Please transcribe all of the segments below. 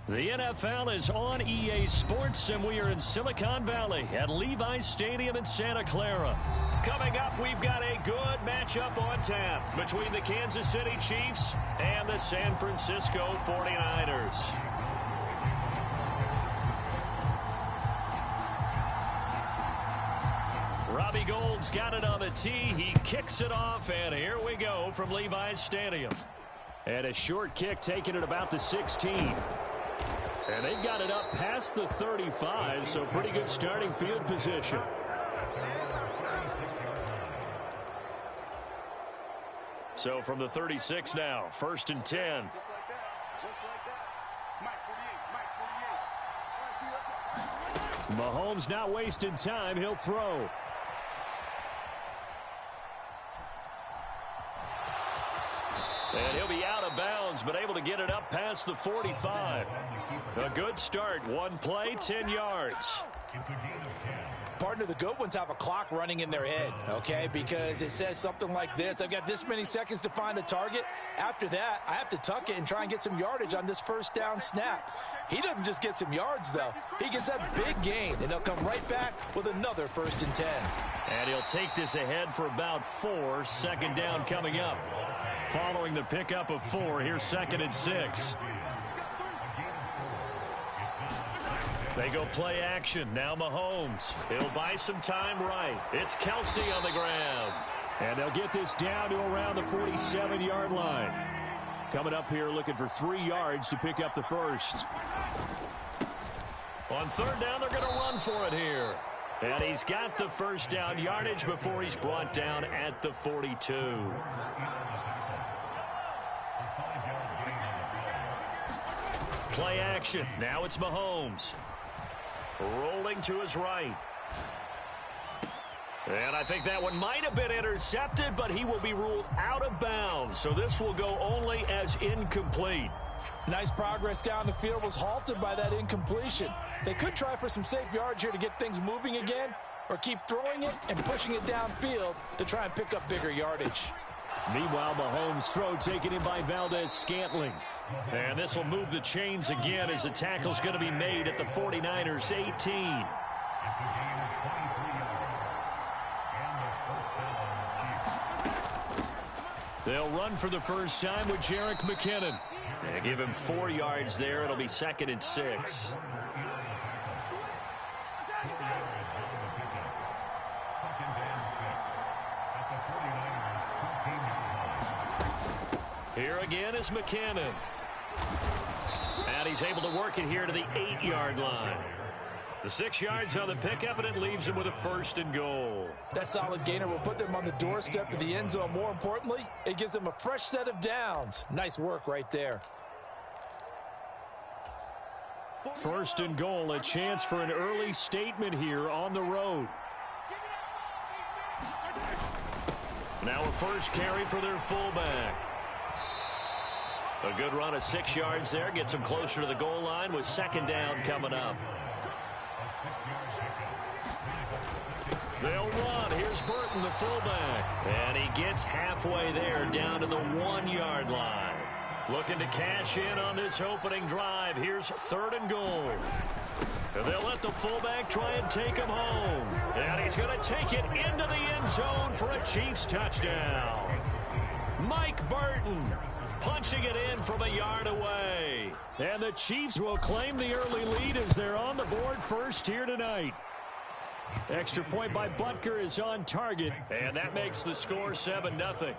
The NFL is on EA Sports, and we are in Silicon Valley at Levi's Stadium in Santa Clara. Coming up, we've got a good matchup on tap between the Kansas City Chiefs and the San Francisco 49ers. Robbie Gould's got it on the tee. He kicks it off, and here we go from Levi's Stadium. And a short kick taken at about the 16. And they've got it up past the 35, so pretty good starting field position. So from the 36 now, 1st and 10. Just like that. Just like that. Mike 48. Mike 48. Mahomes not wasting time. He'll throw. And he'll be out of bounds, but able to get it up past the 45. A good start. One play, 10 yards. Partner, the good ones have a clock running in their head, okay? Because it says something like this. I've got this many seconds to find a target. After that, I have to tuck it and try and get some yardage on this first down snap. He doesn't just get some yards, though. He gets that big gain, and he'll come right back with another 1st and 10. And he'll take this ahead for about 4. 2nd down coming up. Following the pickup of 4, here's 2nd and 6. They go play action. Now Mahomes. He'll buy some time right. It's Kelsey on the ground. And they'll get this down to around the 47-yard line. Coming up here looking for 3 yards to pick up the first. On 3rd down, they're going to run for it here. And he's got the 1st down yardage before he's brought down at the 42. Play action. Now it's Mahomes. Rolling to his right. And I think that one might have been intercepted, but he will be ruled out of bounds. So this will go only as incomplete. Nice progress down the field was halted by that incompletion. They could try for some safe yards here to get things moving again, or keep throwing it and pushing it downfield to try and pick up bigger yardage. Meanwhile, Mahomes' throw taken in by Valdez-Scantling. And this will move the chains again as the tackle's going to be made at the 49ers 18. They'll run for the first time with Jerick McKinnon. They give him 4 yards there. It'll be 2nd and 6. Here again is McKinnon. And he's able to work it here to the 8-yard line. The 6 yards on the pickup, and it leaves him with a 1st and goal. That solid gainer will put them on the doorstep of the end zone. More importantly, it gives them a fresh set of downs. Nice work right there. 1st and goal, a chance for an early statement here on the road. Now a first carry for their fullback. A good run of 6 yards there. Gets him closer to the goal line with 2nd down coming up. They'll run. Here's Burton, the fullback. And he gets halfway there down to the 1-yard line. Looking to cash in on this opening drive. Here's 3rd and goal. And they'll let the fullback try and take him home. And he's going to take it into the end zone for a Chiefs touchdown. Mike Burton punching it in from a yard away. And the Chiefs will claim the early lead as they're on the board first here tonight. Extra point by Butker is on target, and that makes the score 7-0.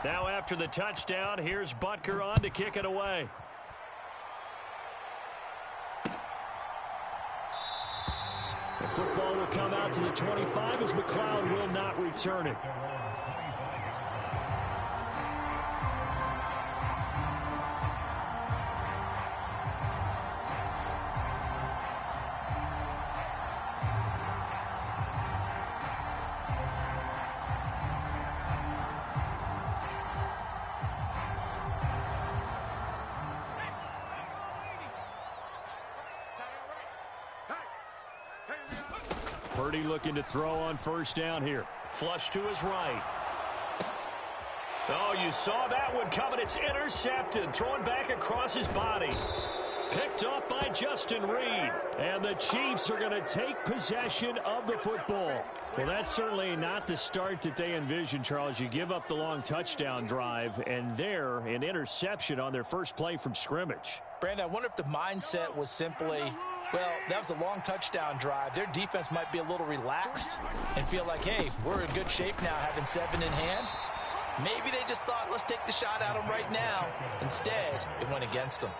Now after the touchdown, here's Butker on to kick it away. The football will come out to the 25 as McLeod will not return it. Purdy looking to throw on first down here. Flush to his right. Oh, you saw that one coming. It's intercepted. Throwing back across his body. Picked up by Justin Reed. And the Chiefs are going to take possession of the football. Well, that's certainly not the start that they envisioned, Charles. You give up the long touchdown drive, and there, an interception on their first play from scrimmage. Brandon, I wonder if the mindset was simply, well, that was a long touchdown drive. Their defense might be a little relaxed and feel like, hey, we're in good shape now having 7 in hand. Maybe they just thought, let's take the shot at them right now. Instead, it went against them.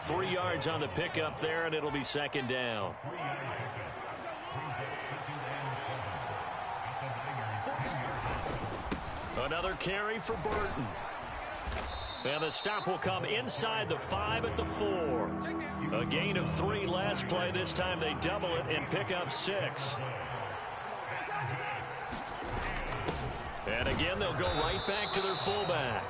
3 yards on the pickup there, and it'll be second down. Another carry for Burton. And the stop will come inside the 5 at the 4. A gain of 3 last play. This time they double it and pick up 6. And again, they'll go right back to their fullback.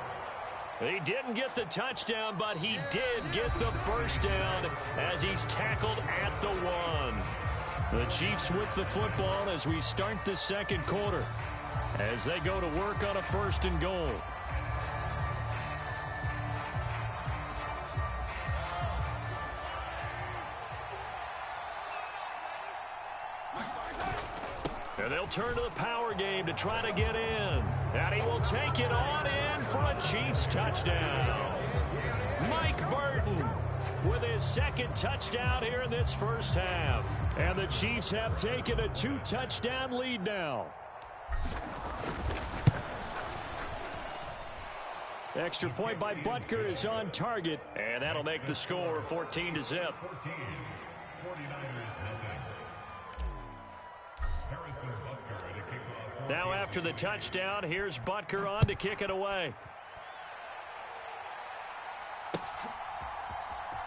He didn't get the touchdown, but he did get the first down as he's tackled at the 1. The Chiefs with the football as we start the second quarter, as they go to work on a 1st and goal. And they'll turn to the power game to try to get in. And he will take it on in for a Chiefs touchdown. Mike Burton with his 2nd touchdown here in this first half. And the Chiefs have taken a 2-touchdown lead now. Extra point by Butker is on target. And that'll make the score 14-0. Now after the touchdown, here's Butker on to kick it away.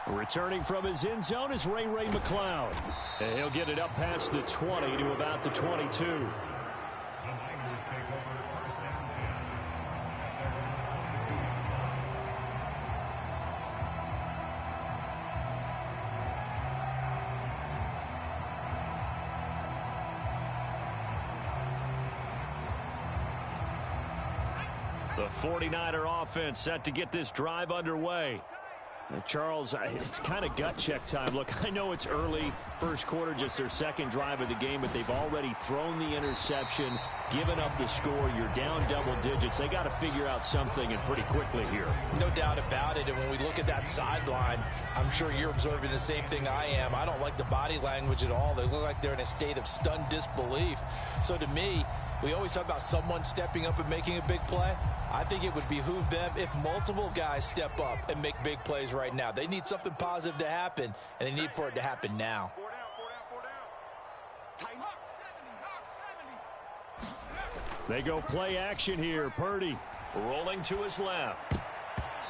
Returning from his end zone is Ray McCloud. And he'll get it up past the 20 to about the 22. The 49er offense set to get this drive underway. Charles, it's kind of gut check time. Look, I know it's early, first quarter, just their 2nd drive of the game, but they've already thrown the interception, given up the score. You're down double digits. They got to figure out something, and pretty quickly here. No doubt about it. And when we look at that sideline, I'm sure you're observing the same thing I am. I don't like the body language at all. They look like they're in a state of stunned disbelief. So to me, we always talk about someone stepping up and making a big play. I think it would behoove them if multiple guys step up and make big plays right now. They need something positive to happen, and they need for it to happen now. They go play action here. Purdy rolling to his left.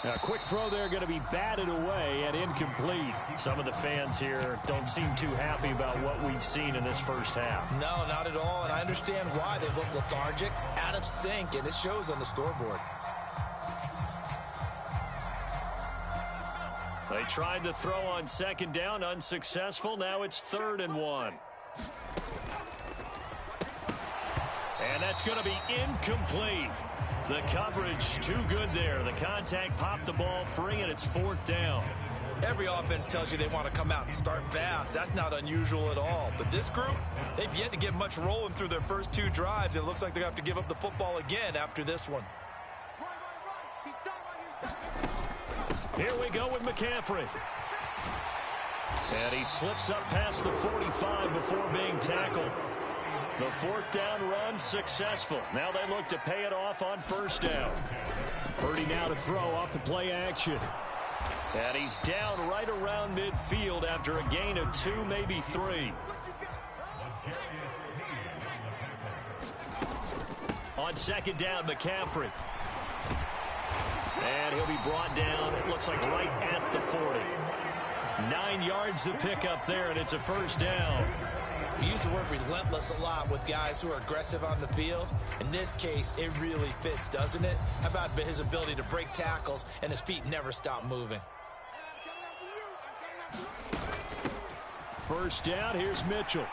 A quick throw there going to be batted away and incomplete. Some of the fans here don't seem too happy about what we've seen in this first half. No, not at all, and I understand why. They look lethargic, out of sync, and it shows on the scoreboard. They tried to throw on 2nd down, unsuccessful. Now it's 3rd and 1. And that's going to be incomplete. The coverage too good there. The contact popped the ball free, and it's 4th down. Every offense tells you they want to come out and start fast. That's not unusual at all. But this group, they've yet to get much rolling through their first 2 drives. And it looks like they're going to have to give up the football again after this one. Here we go with McCaffrey. And he slips up past the 45 before being tackled. The 4th down run successful. Now they look to pay it off on 1st down. Purdy now to throw off the play action. And he's down right around midfield after a gain of 2, maybe 3. On 2nd down, McCaffrey. And he'll be brought down, it looks like right at the 40. 9 yards to pick up there, and it's a 1st down. We use the word relentless a lot with guys who are aggressive on the field. In this case, it really fits, doesn't it? How about his ability to break tackles and his feet never stop moving? 1st down, here's Mitchell.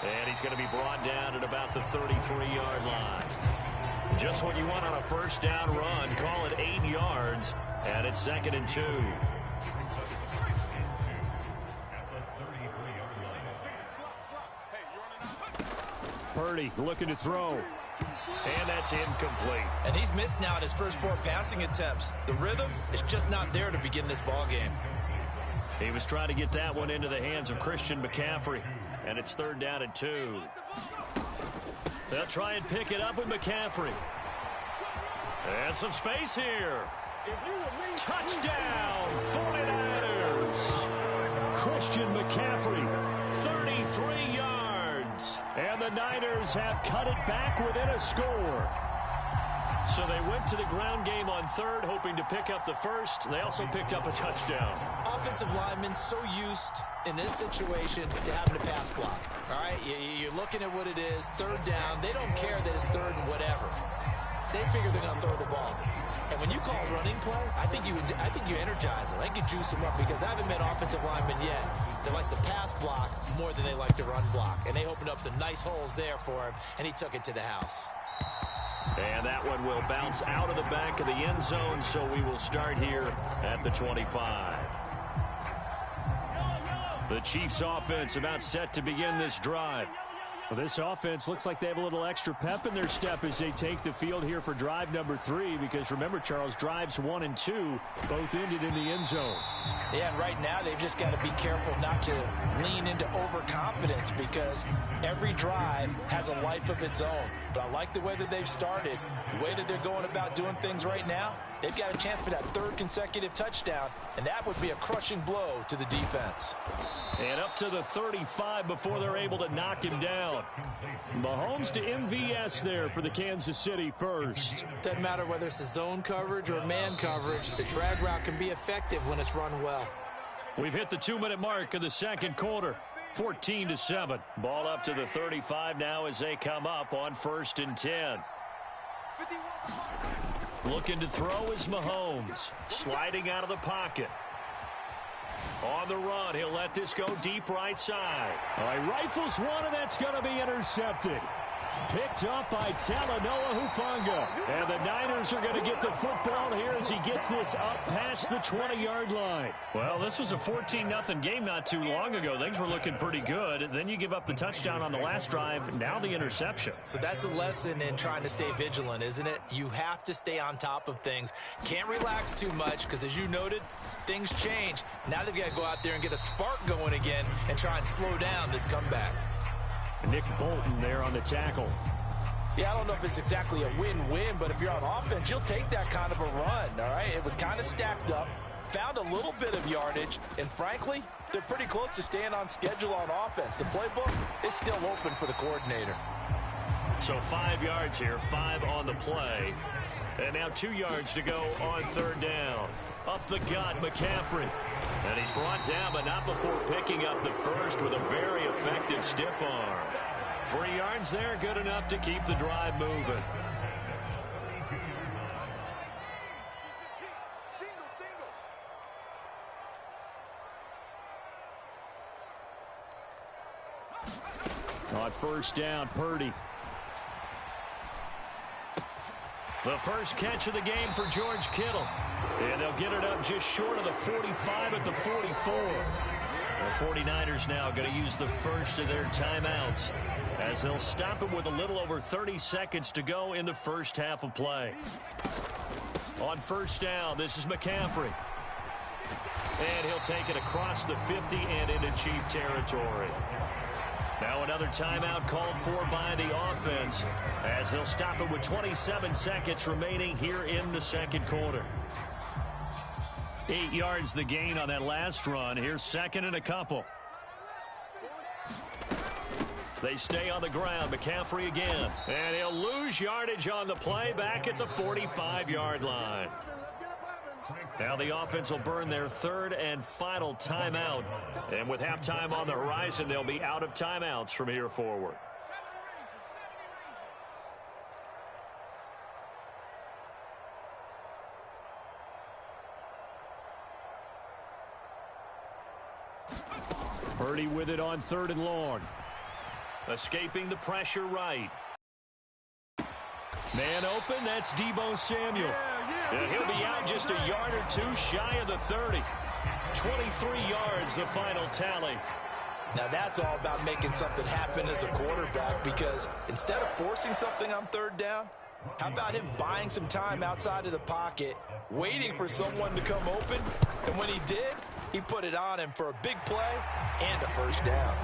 And he's going to be brought down at about the 33-yard line. Just what you want on a first down run. Call it 8 yards, and it's 2nd and 2. Purdy looking to throw. And that's incomplete. And he's missed now in his first 4 passing attempts. The rhythm is just not there to begin this ball game. He was trying to get that one into the hands of Christian McCaffrey. And it's 3rd down and 2. They'll try and pick it up with McCaffrey. And some space here. Touchdown, 49ers. Christian McCaffrey, 33 yards. And the Niners have cut it back within a score. So they went to the ground game on 3rd, hoping to pick up the first. They also picked up a touchdown. Offensive linemen so used in this situation to having to pass block. All right, you're looking at what it is, 3rd down. They don't care that it's 3rd and whatever. They figure they're going to throw the ball. And when you call running play, I think you energize them. I think you juice them up because I haven't met offensive linemen yet that likes to pass block more than they like to run block. And they opened up some nice holes there for him, and he took it to the house. And that one will bounce out of the back of the end zone, so we will start here at the 25. The Chiefs offense about set to begin this drive. Well, this offense looks like they have a little extra pep in their step as they take the field here for drive number 3, because remember, Charles, drives 1 and 2 both ended in the end zone. Yeah, and right now they've just got to be careful not to lean into overconfidence because every drive has a life of its own. But I like the way that they've started, the way that they're going about doing things right now. They've got a chance for that 3rd consecutive touchdown, and that would be a crushing blow to the defense. And up to the 35 before they're able to knock him down. Mahomes to MVS there for the Kansas City first. Doesn't matter whether it's a zone coverage or man coverage, the drag route can be effective when it's run well. We've hit the 2-minute mark of the 2nd quarter. 14-7. Ball up to the 35 now as they come up on 1st and 10. Looking to throw is Mahomes. Sliding out of the pocket. On the run, he'll let this go deep right side. All right, rifles one, and that's going to be intercepted. Picked up by Talanoa Hufanga. And the Niners are going to get the football here as he gets this up past the 20-yard line. Well, this was a 14-0 game not too long ago. Things were looking pretty good. Then you give up the touchdown on the last drive. Now the interception. So that's a lesson in trying to stay vigilant, isn't it? You have to stay on top of things. Can't relax too much because, as you noted, things change. Now they've got to go out there and get a spark going again and try and slow down this comeback. Nick Bolton there on the tackle. Yeah, I don't know if it's exactly a win-win, but if you're on offense, you'll take that kind of a run, all right? It was kind of stacked up, found a little bit of yardage, and frankly, they're pretty close to staying on schedule on offense. The playbook is still open for the coordinator. So 5 yards here, 5 on the play. And now 2 yards to go on 3rd down. Up the gut, McCaffrey. And he's brought down, but not before picking up the first with a very effective stiff arm. 3 yards there, good enough to keep the drive moving. On 1st down, Purdy. The first catch of the game for George Kittle. And they'll get it up just short of the 45 at the 44. The 49ers now going to use the first of their timeouts as they'll stop it with a little over 30 seconds to go in the first half of play. On 1st down, this is McCaffrey. And he'll take it across the 50 and into Chief territory. Now another timeout called for by the offense as they'll stop it with 27 seconds remaining here in the 2nd quarter. 8 yards the gain on that last run. Here's 2nd and a couple. They stay on the ground. McCaffrey again. And he'll lose yardage on the play back at the 45-yard line. Now the offense will burn their 3rd and final timeout. And with halftime on the horizon, they'll be out of timeouts from here forward. Purdy with it on 3rd and long. Escaping the pressure right. Man open, that's Deebo Samuel. And he'll be out just a yard or two shy of the 30. 23 yards, the final tally. Now that's all about making something happen as a quarterback, because instead of forcing something on third down, how about him buying some time outside of the pocket, waiting for someone to come open, and when he did, he put it on him for a big play and a first down.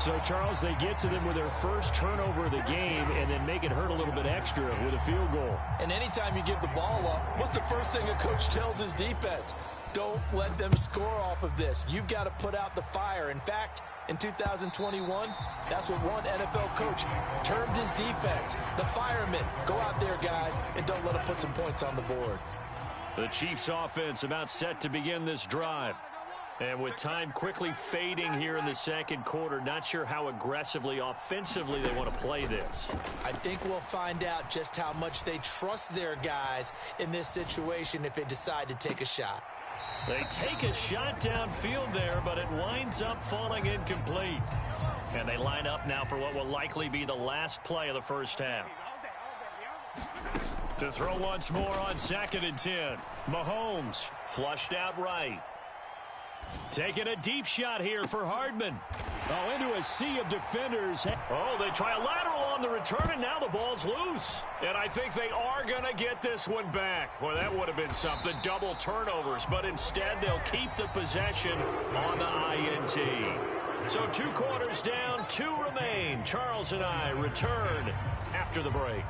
So, Charles, they get to them with their first turnover of the game and then make it hurt a little bit extra with a field goal. And anytime you give the ball up, what's the first thing a coach tells his defense? Don't let them score off of this. You've got to put out the fire. In fact, in 2021, that's what one NFL coach termed his defense, the firemen. Go out there, guys, and don't let them put some points on the board. The Chiefs offense about set to begin this drive. And with time quickly fading here in the second quarter, not sure how aggressively, offensively they want to play this. I think we'll find out just how much they trust their guys in this situation if they decide to take a shot. They take a shot downfield there, but it winds up falling incomplete. And they line up now for what will likely be the last play of the first half. To throw once more on 2nd and 10. Mahomes flushed out right. Taking a deep shot here for Hardman. Oh, into a sea of defenders. Oh, they try a lateral on the return, and now the ball's loose. And I think they are going to get this one back. Well, that would have been something, double turnovers. But instead, they'll keep the possession on the INT. So 2 quarters down, 2 remain. Charles and I return after the break.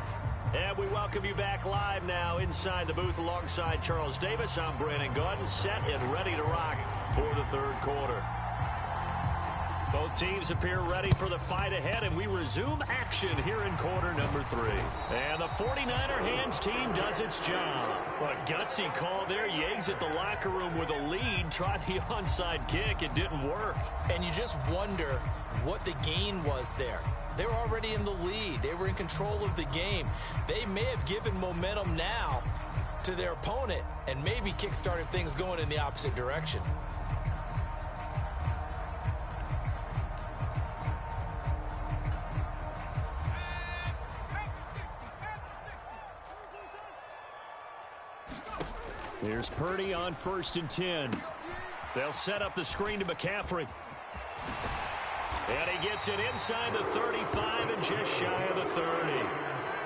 And we welcome you back live now inside the booth alongside Charles Davis. I'm BrianAkaDaddyB, set and ready to rock for the third quarter. Both teams appear ready for the fight ahead, and we resume action here in quarter number 3. And the 49er hands team does its job. A gutsy call there. Yates at the locker room with a lead. Tried the onside kick. It didn't work. And you just wonder what the gain was there. They were already in the lead. They were in control of the game. They may have given momentum now to their opponent and maybe kick-started things going in the opposite direction. Here's Purdy on 1st and 10. They'll set up the screen to McCaffrey. And he gets it inside the 35 and just shy of the 30.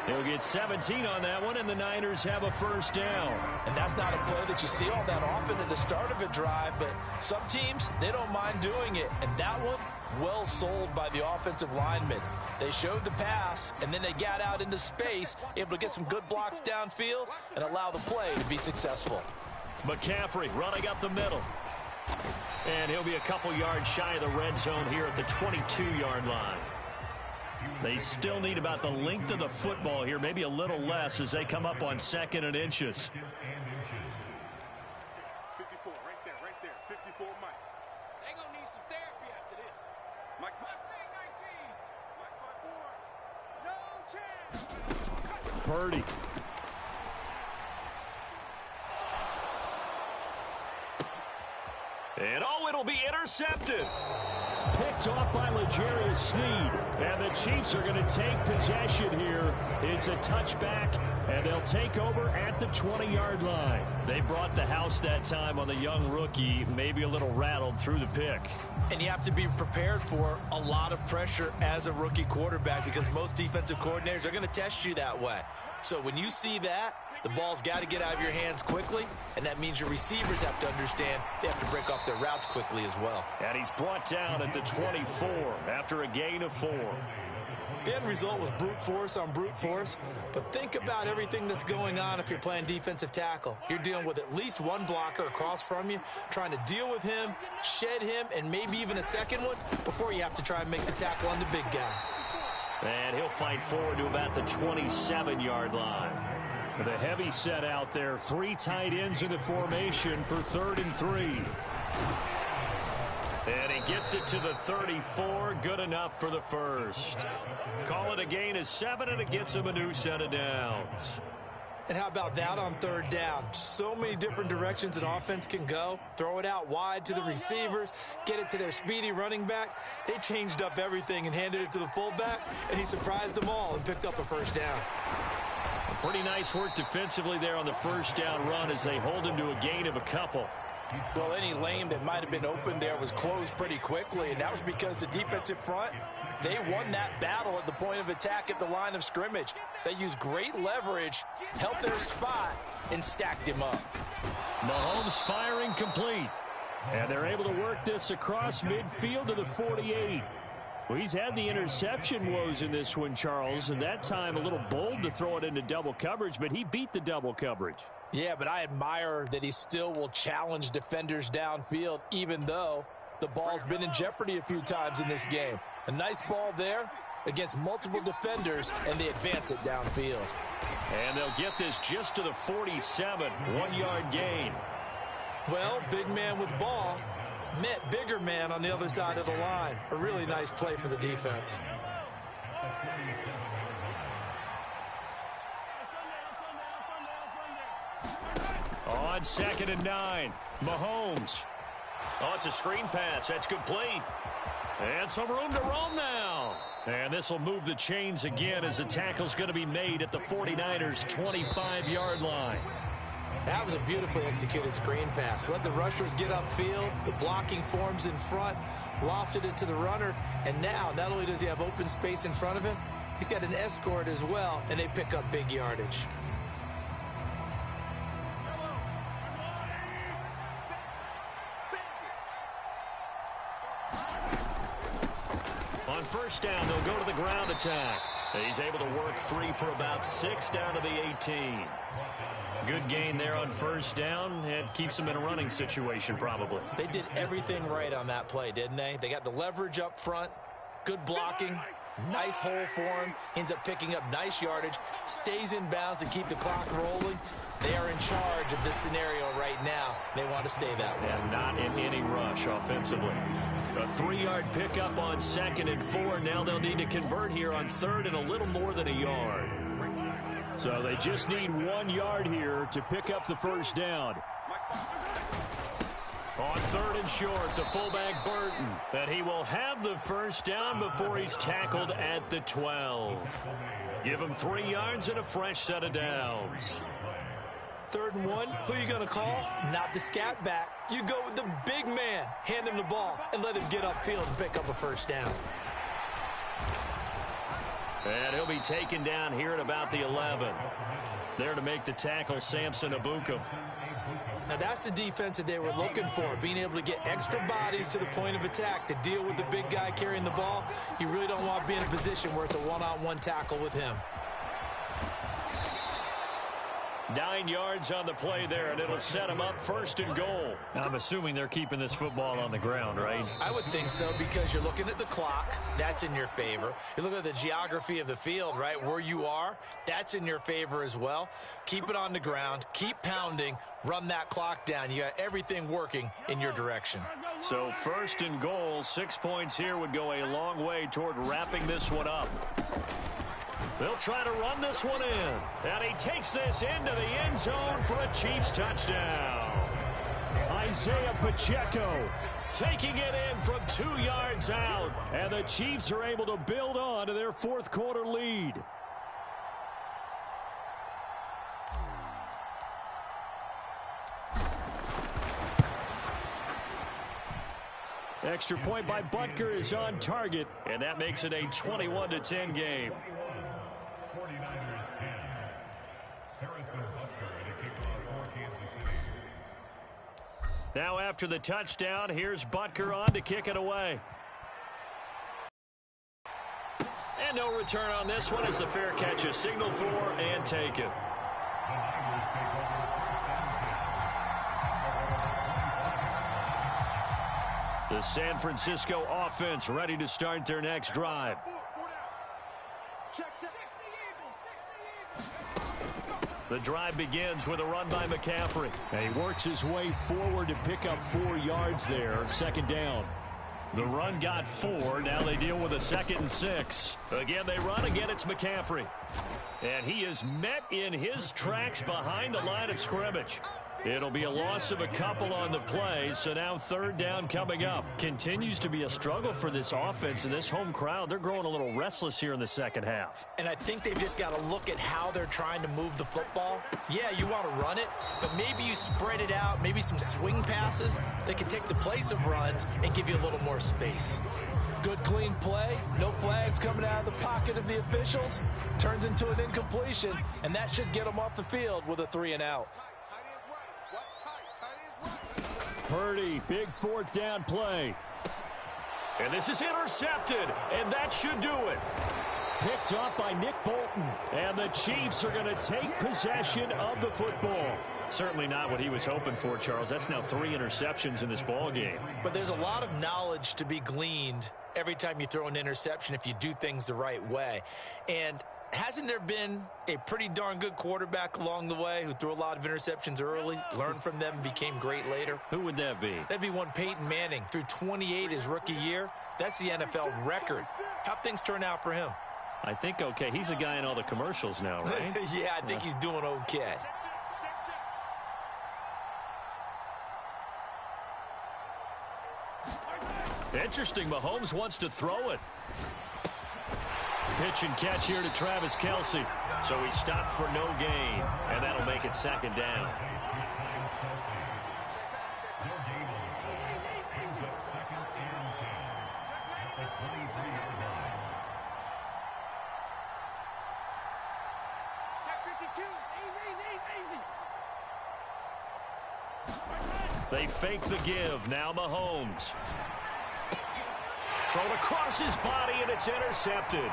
He'll get 17 on that one, and the Niners have a first down. And that's not a play that you see all that often at the start of a drive, but some teams, they don't mind doing it. And that one, well sold by the offensive linemen. They showed the pass, and then they got out into space, able to get some good blocks downfield and allow the play to be successful. McCaffrey running up the middle. And he'll be a couple yards shy of the red zone here at the 22-yard line. They still need about the length of the football here, maybe a little less as they come up on 2nd and inches. 54, right there. 54, Mike. They're going to need some therapy after this. Mike, Mustang 19. Mike's my board. No chance. Purdy. And oh, it'll be intercepted. Picked off by L'Jarius Sneed. And the Chiefs are going to take possession here. It's a touchback, and they'll take over at the 20-yard line. They brought the house that time on the young rookie, maybe a little rattled through the pick. And you have to be prepared for a lot of pressure as a rookie quarterback because most defensive coordinators are going to test you that way. So when you see that, the ball's got to get out of your hands quickly, and that means your receivers have to understand they have to break off their routes quickly as well. And he's brought down at the 24 after a gain of 4. The end result was brute force on brute force, but think about everything that's going on if you're playing defensive tackle. You're dealing with at least one blocker across from you, trying to deal with him, shed him, and maybe even a second one before you have to try and make the tackle on the big guy. And he'll fight forward to about the 27-yard line. The heavy set out there, 3 tight ends in the formation for 3rd and 3. And he gets it to the 34, good enough for the first. Call it a gain of 7, and it gets him a new set of downs. And how about that on third down? So many different directions an offense can go. Throw it out wide to the receivers, get it to their speedy running back. They changed up everything and handed it to the fullback, and he surprised them all and picked up a first down. Pretty nice work defensively there on the first down run as they hold him to a gain of a couple. Well, any lane that might have been open there was closed pretty quickly, and that was because the defensive front, they won that battle at the point of attack at the line of scrimmage. They used great leverage, held their spot, and stacked him up. Mahomes firing complete. And they're able to work this across midfield to the 48. Well, he's had the interception woes in this one, Charles, and that time a little bold to throw it into double coverage, but he beat the double coverage. Yeah, but I admire that he still will challenge defenders downfield, even though the ball's been in jeopardy a few times in this game. A nice ball there against multiple defenders, and they advance it downfield. And they'll get this just to the 47, 1-yard gain. Well, big man with ball met bigger man on the other side of the line. A really nice play for the defense. On 2nd and 9, Mahomes. Oh, it's a screen pass. That's complete. And some room to roam now. And this will move the chains again as the tackle's going to be made at the 49ers' 25-yard line. That was a beautifully executed screen pass. Let the rushers get upfield. The blocking forms in front. Lofted it to the runner. And now, not only does he have open space in front of him, he's got an escort as well, and they pick up big yardage. On first down, they'll go to the ground attack. He's able to work free for about 6 down to the 18. Good gain there on first down. It keeps them in a running situation, probably. They did everything right on that play, didn't they? They got the leverage up front, good blocking, nice hole for him, ends up picking up nice yardage, stays in bounds and keep the clock rolling. They are in charge of this scenario right now. They want to stay that way. And not in any rush offensively. A 3-yard pickup on 2nd and 4. Now they'll need to convert here on 3rd and a little more than a yard. So they just need 1 yard here to pick up the first down. On 3rd and short, the fullback Burton. And he will have the first down before he's tackled at the 12. Give him 3 yards and a fresh set of downs. 3rd and 1, who are you going to call? Not the scat back. You go with the big man. Hand him the ball and let him get upfield and pick up a first down. And he'll be taken down here at about the 11. There to make the tackle, Samson Abukum. Now that's the defense that they were looking for, being able to get extra bodies to the point of attack to deal with the big guy carrying the ball. You really don't want to be in a position where it's a one-on-one tackle with him. 9 yards on the play there, and it'll set him up 1st and goal. I'm assuming they're keeping this football on the ground, right? I would think so, because you're looking at the clock. That's in your favor. You look at the geography of the field, right? Where you are, that's in your favor as well. Keep it on the ground. Keep pounding. Run that clock down. You got everything working in your direction. So 1st and goal, 6 points here would go a long way toward wrapping this one up. They'll try to run this one in. And he takes this into the end zone for a Chiefs touchdown. Isaiah Pacheco taking it in from 2 yards out. And the Chiefs are able to build on to their 4th quarter lead. Extra point by Butker is on target. And that makes it a 21-10 game. Now after the touchdown, here's Butker on to kick it away. And no return on this one as the fair catch is signaled for and taken. The San Francisco offense ready to start their next drive. The drive begins with a run by McCaffrey. And he works his way forward to pick up 4 yards there, 2nd down. The run got 4. Now they deal with a 2nd and 6. Again, they run. Again, it's McCaffrey. And he is met in his tracks behind the line of scrimmage. It'll be a loss of a couple on the play, so now third down coming up. Continues to be a struggle for this offense and this home crowd. They're growing a little restless here in the second half. And I think they've just got to look at how they're trying to move the football. Yeah, you want to run it, but maybe you spread it out, maybe some swing passes that can take the place of runs and give you a little more space. Good, clean play. No flags coming out of the pocket of the officials. Turns into an incompletion, and that should get them off the field with a 3-and-out. Purdy, big fourth down play. And this is intercepted, and that should do it. Picked up by Nick Bolton, and the Chiefs are going to take possession of the football. Certainly not what he was hoping for, Charles. That's now 3 interceptions in this ball game. But there's a lot of knowledge to be gleaned every time you throw an interception if you do things the right way. And hasn't there been a pretty darn good quarterback along the way who threw a lot of interceptions early, learned from them, and became great later? Who would that be? That'd be one Peyton Manning. Threw 28 his rookie year. That's the NFL record. How'd things turn out for him? I think okay. He's a guy in all the commercials now, right? Yeah, I think he's doing okay. Interesting. Mahomes wants to throw it. Pitch and catch here to Travis Kelce. So he stopped for no gain, and that'll make it second down. They fake the give. Now Mahomes. Thrown across his body, and it's intercepted.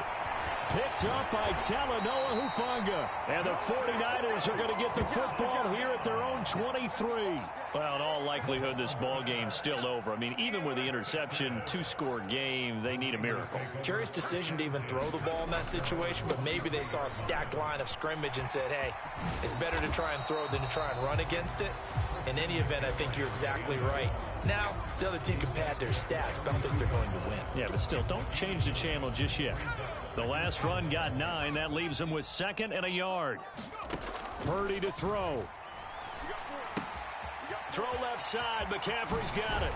Picked up by Talanoa Hufanga. And the 49ers are going to get the football here at their own 23. Well, in all likelihood, this ball game's still over. I mean, even with the interception, 2-score game, they need a miracle. Curious decision to even throw the ball in that situation, but maybe they saw a stacked line of scrimmage and said, hey, it's better to try and throw than to try and run against it. In any event, I think you're exactly right. Now, the other team can pad their stats, but I don't think they're going to win. Yeah, but still, don't change the channel just yet. The last run got 9. That leaves them with 2nd and a yard. Purdy to throw. Throw left side. McCaffrey's got it.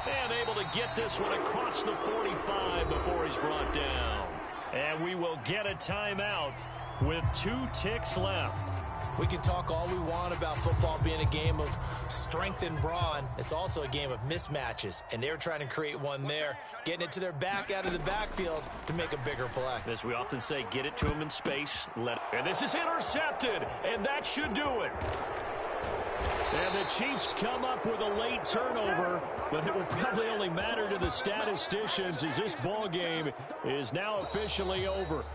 And able to get this one across the 45 before he's brought down. And we will get a timeout with 2 ticks left. We can talk all we want about football being a game of strength and brawn. It's also a game of mismatches, and they're trying to create one there, getting it to their back out of the backfield to make a bigger play. As we often say, get it to them in space. And this is intercepted, and that should do it. And the Chiefs come up with a late turnover, but it will probably only matter to the statisticians as this ball game is now officially over.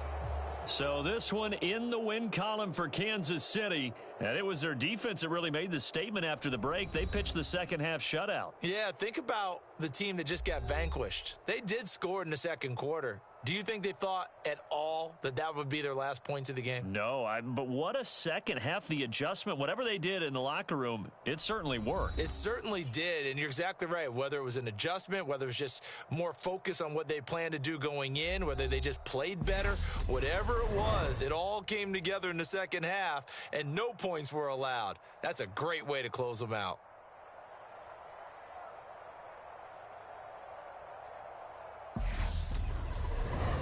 So this one in the win column for Kansas City. And it was their defense that really made the statement after the break. They pitched the second half shutout. Yeah, think about the team that just got vanquished. They did score in the second quarter. Do you think they thought at all that that would be their last points of the game? No, but what a second half. The adjustment, whatever they did in the locker room, it certainly worked. It certainly did, and you're exactly right. Whether it was an adjustment, whether it was just more focus on what they planned to do going in, whether they just played better, whatever it was, it all came together in the second half, and no points were allowed. That's a great way to close them out.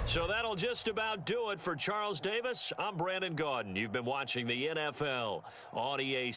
So that'll just about do it for Charles Davis. I'm Brandon Gaudin. You've been watching the NFL on EA.